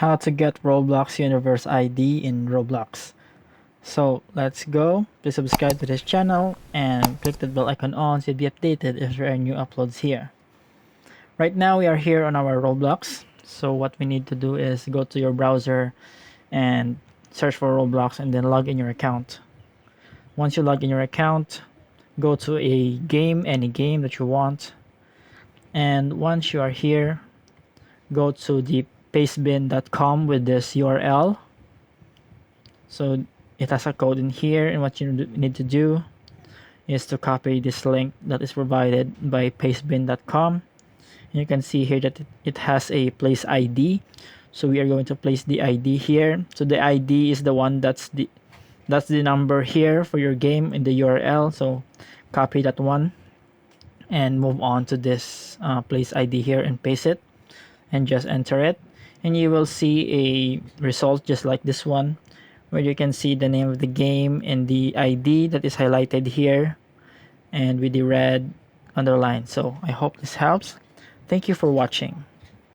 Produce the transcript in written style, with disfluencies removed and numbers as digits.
how to get Roblox Universe ID in Roblox. So let's go. Please subscribe to this channel and click the bell icon on so you'll be updated if there are new uploads here. Right now we are here on our Roblox. So what we need to do is go to your browser and search for Roblox and then log in your account. Once you log in your account, go to a game, any game that you want. And once you are here, go to the pastebin.com with this URL. So it has a code in here, and what you need to do is to copy this link that is provided by pastebin.com. You can see here that it has a place ID, so we are going to place the ID here. So the ID is the one that's the number here for your game in the URL. So copy that one and move on to this place ID here and paste it and just enter it, and you will see a result just like this one, where you can see the name of the game and the ID that is highlighted here and with the red underline. So I hope this helps. Thank you for watching.